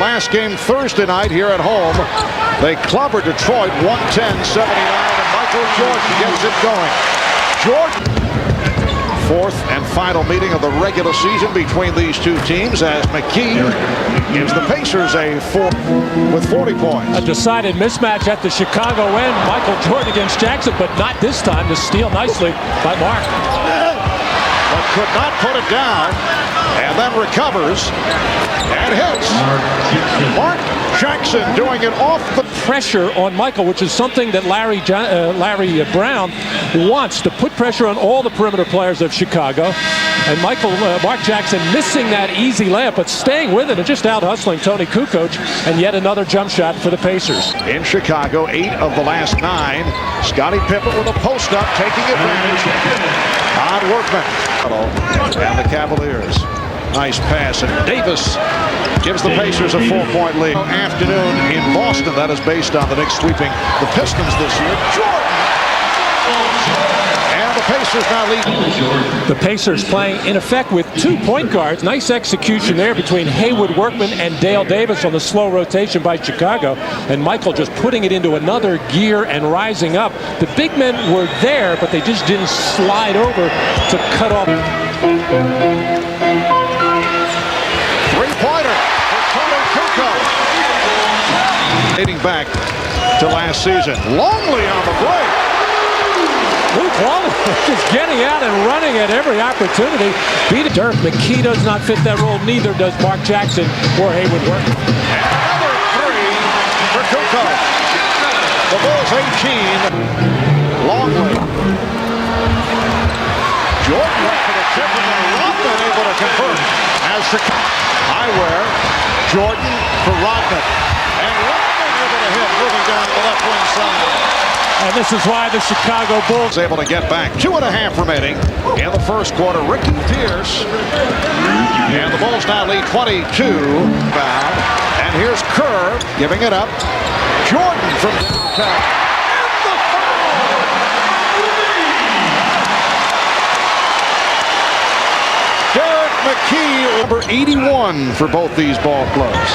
last game Thursday night here at home. They clobbered Detroit 110-79, and Michael Jordan gets it going. Jordan. Fourth and final meeting of the regular season between these two teams as McKee gives the Pacers a 4 with 40 points. A decided mismatch at the Chicago end. Michael Jordan against Jackson, but not this time. The steal nicely by Mark. But could not put it down, and then recovers and hits. Mark Jackson doing it off the pressure on Michael, which is something that Larry Brown wants, to put pressure on all the perimeter players of Chicago. And Mark Jackson missing that easy layup, but staying with it and just out hustling Tony Kukoc, and yet another jump shot for the Pacers. In Chicago, 8 of the last 9. Scottie Pippen with a post-up, taking advantage on Workman. And the Cavaliers. Nice pass, and Davis gives the Pacers a 4-point lead. Afternoon in Boston. That is based on the Knicks sweeping the Pistons this year. Jordan! And the Pacers now lead. The Pacers playing, in effect, with 2 point guards. Nice execution there between Haywood Workman and Dale Davis on the slow rotation by Chicago. And Michael just putting it into another gear and rising up. The big men were there, but they just didn't slide over to cut off. Three-pointer for Tony Kukoc. Dating back to last season. Longley on the break. Luke Longley is getting out and running at every opportunity. Beat it. Dirk McKee does not fit that role. Neither does Mark Jackson or Haywood Workman. Another 3 for Kukoc. The Bulls 18. Longley. Jordan went for the tip, and then Rodman able to convert. As Highwear, Jordan for Rodman. And Rodman able to hit, moving down the left wing side. And this is why the Chicago Bulls able to get back. 2.5 remaining in the first quarter. Ricky Pierce. And the Bulls now lead 22. And here's Kerr giving it up. Jordan from downtown. McKee, number 81 for both these ball clubs.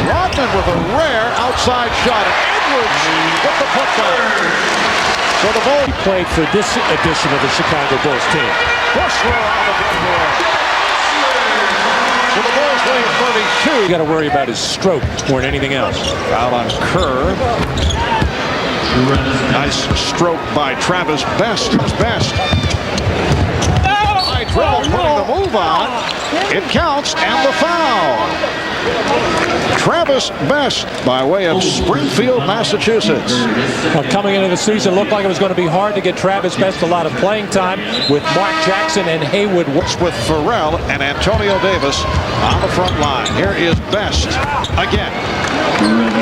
Rodman with a rare outside shot. Edwards with the putback. So the Bulls played for this edition of the Chicago Bulls team. Bushler on the big board. So the Bulls lead 32. You got to worry about his stroke more than anything else. Out on Kerr. Nice stroke by Travis Best. Dribble, putting the move on. It counts, and the foul. Travis Best by way of Springfield, Massachusetts. Well, coming into the season, looked like it was going to be hard to get Travis Best a lot of playing time with Mark Jackson and Haywood. With Pharrell and Antonio Davis on the front line. Here is Best again.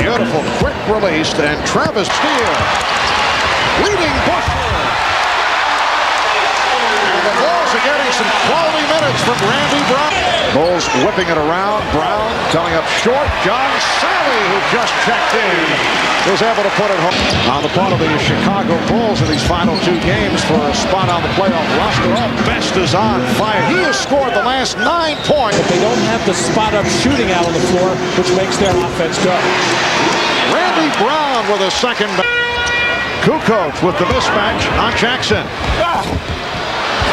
Beautiful, quick release, and Travis steal. Leading Bushler. Getting some quality minutes from Randy Brown. Bulls whipping it around. Brown coming up short. John Sally, who just checked in, was able to put it home. On the part of the Chicago Bulls in these final 2 games for a spot on the playoff roster. Best is on fire. He has scored the last 9 points. But they don't have the spot-up shooting out on the floor, which makes their offense go. Randy Brown with a second. Kukoc with the mismatch on Jackson.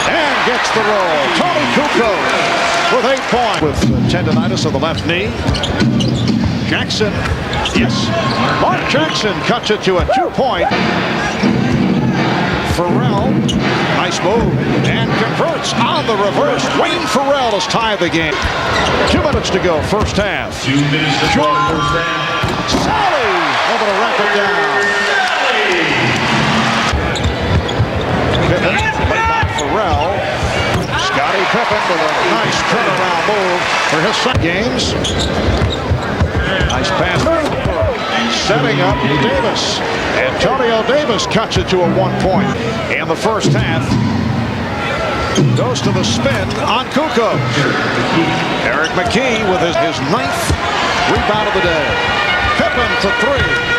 And gets the roll. Tony Kukoc with 8 points. With tendonitis of the left knee. Jackson. Yes. Mark Jackson cuts it to a 2-point. Pharrell. Nice move. And converts on the reverse. Wayne Pharrell has tied the game. 2 minutes to go. First half. 2 minutes to go. First half. Sally able to wrap it down. Pharrell. Scottie Pippen with a nice turnaround move for his second games. Nice pass. Setting up Davis. Antonio Davis cuts it to a 1-point in the first half. Goes to the spin on Kukoc. Eric McKee with his 9th rebound of the day. Pippen for 3.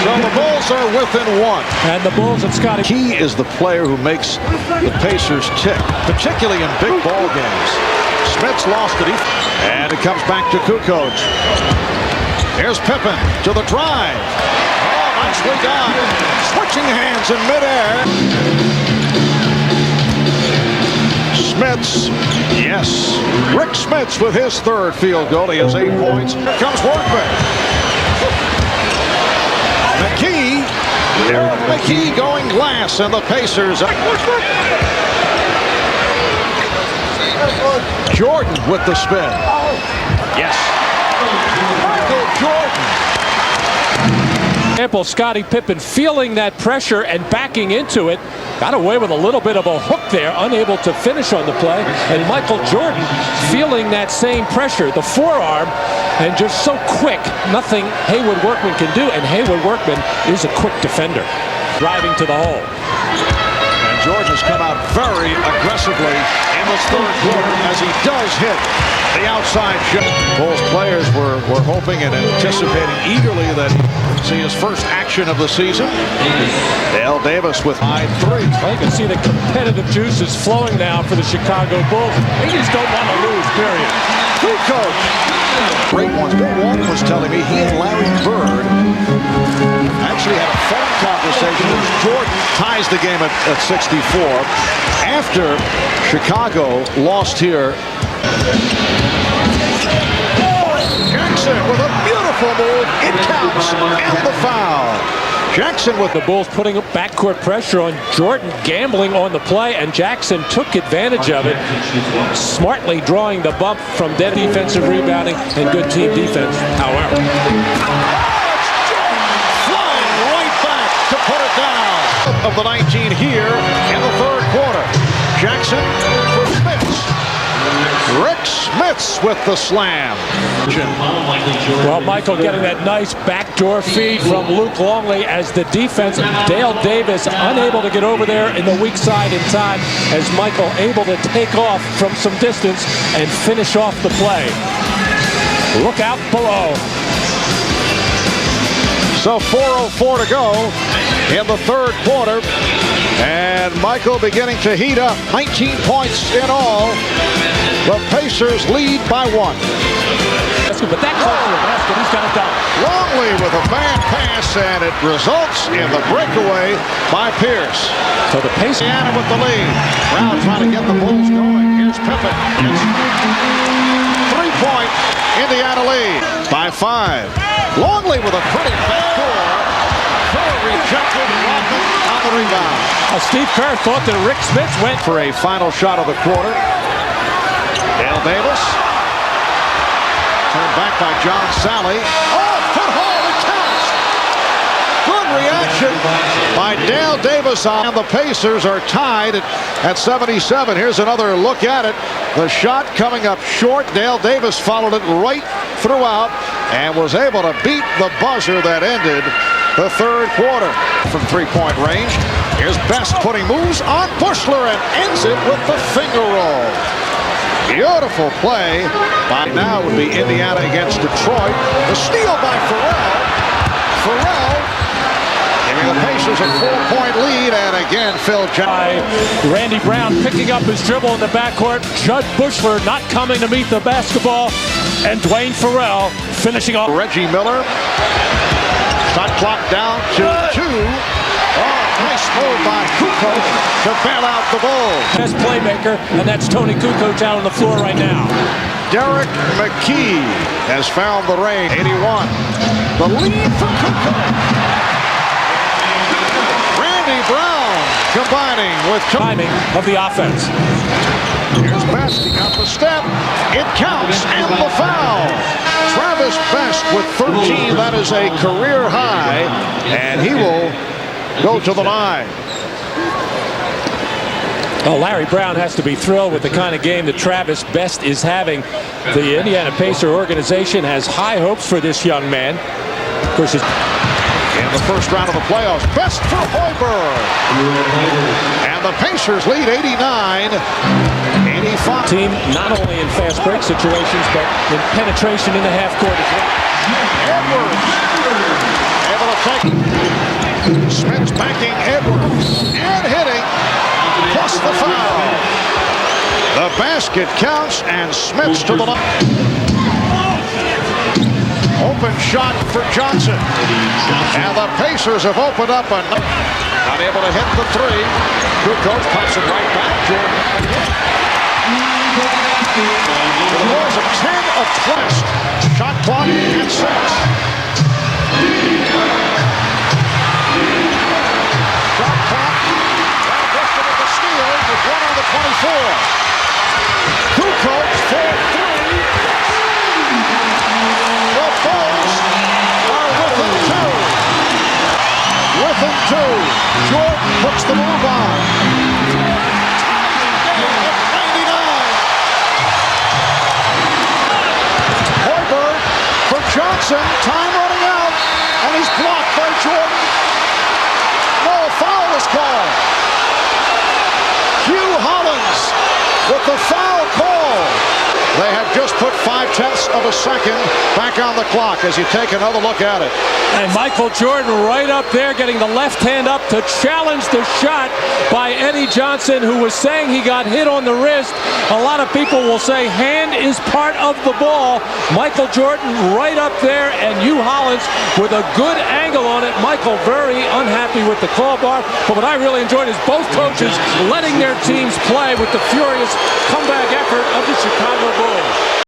So the Bulls are within 1. And the Bulls and Scottie. He is the player who makes the Pacers tick, particularly in big ball games. Smith's lost it. And it comes back to Kukoc. Here's Pippen to the drive. Oh, nicely done. Switching hands in midair. Smiths, yes. Rick Smiths with his third field goal. He has 8 points. Here comes Workman. McKee going glass, and the Pacers. Jordan with the spin. Yes. Michael Jordan. Example, Scottie Pippen feeling that pressure and backing into it. Got away with a little bit of a hook there, unable to finish on the play. And Michael Jordan feeling that same pressure, the forearm, and just so quick. Nothing Haywood Workman can do, and Haywood Workman is a quick defender. Driving to the hole. And Jordan has come out very aggressively in this third quarter as he does hit the outside shot. Bulls players were hoping and anticipating eagerly that he'd see his first action of the season. Dale Davis with high 3. Well, you can see the competitive juices flowing now for the Chicago Bulls. They just don't want to lose, period. Kukoc. Great ones. Bill Walton was telling me he and Larry Bird actually had a phone conversation as Jordan ties the game at 64 after Chicago lost here. Jackson with a beautiful move. It counts, and the foul. Jackson with the Bulls putting up backcourt pressure on Jordan, gambling on the play, and Jackson took advantage of it, smartly drawing the bump from dead defensive rebounding and good team defense, however. Flying right back to put it down. Of the 19 here in the third quarter. Jackson for Smiths. Rick Smiths with the slam. Well, Michael getting that nice backdoor feed from Luke Longley as the defense. Dale Davis unable to get over there in the weak side in time as Michael able to take off from some distance and finish off the play. Look out below. So 4:04 to go in the third quarter. And Michael beginning to heat up. 19 points in all. The Pacers lead by 1. But that close to the basket, he's got it done. Longley with a bad pass, and it results in the breakaway by Pierce. So the Pacers. Indiana with the lead. Brown trying to get the Bulls going. Here's Pippen. 3-point Indiana lead by 5. Longley with a pretty backdoor. Kerr rejected. Rodman on the rebound. Steve Kerr thought that Rick Smith went for a final shot of the quarter. Dale Davis. Turned back by John Sally. Oh, foothold, it counts. Good reaction by Dale Davis. And the Pacers are tied at 77. Here's another look at it. The shot coming up short. Dale Davis followed it right throughout and was able to beat the buzzer that ended the third quarter. From 3-point range. Here's Best putting moves on Bushler and ends it with the finger roll. Beautiful play. By now would be Indiana against Detroit. The steal by Farrell. Farrell giving the Pacers a 4-point lead, and again Phil Jackson. Randy Brown picking up his dribble in the backcourt. Judd Bushler not coming to meet the basketball, and Dwayne Farrell finishing off. Reggie Miller. Shot clock down to 2. Oh, nice move by Kukoc to bail out the Bulls. Best playmaker, and that's Tony Kukoc out on the floor right now. Derek McKee has found the range. 81. The lead for Kukoc. Randy Brown combining with timing of the offense. Here's Best. He got the step. It counts, and the foul. Travis Best with 13. That is a career high, and he will go to the line. Oh, Larry Brown has to be thrilled with the kind of game that Travis Best is having. The Indiana Pacer organization has high hopes for this young man. Of course, in the first round of the playoffs, Best for Hoiberg. And the Pacers lead 89-85. Team not only in fast break situations, but in penetration in the half court as well. Edwards able to take it. Smith's backing Edwards and hitting, plus the foul. The basket counts, and Smith's to the line. Open shot for Johnson. And the Pacers have opened up a... Unable to hit the three. Kukoc pops it right back. Jordan. The Bulls are 10 of 20. Shot clock at 6. Shot clock. Now Bristol with the steal with 1 on the 24. Kukoc for 3. The Bulls are within 2. Within 2. Jordan puts the move on. 99. Hoiberg for Johnson. Time running out. And he's blocked by Jordan. No, a foul is called. Hugh Hollins with the foul call. They have just put 0.5 of a second back on the clock as you take another look at it. And Michael Jordan right up there getting the left hand up to challenge the shot by Eddie Johnson, who was saying he got hit on the wrist. A lot of people will say hand is part of the ball. Michael Jordan right up there, and Hugh Hollins with a good angle on it. Michael very unhappy with the call bar, but what I really enjoyed is both coaches letting their teams play with the furious comeback effort of the Chicago Bulls.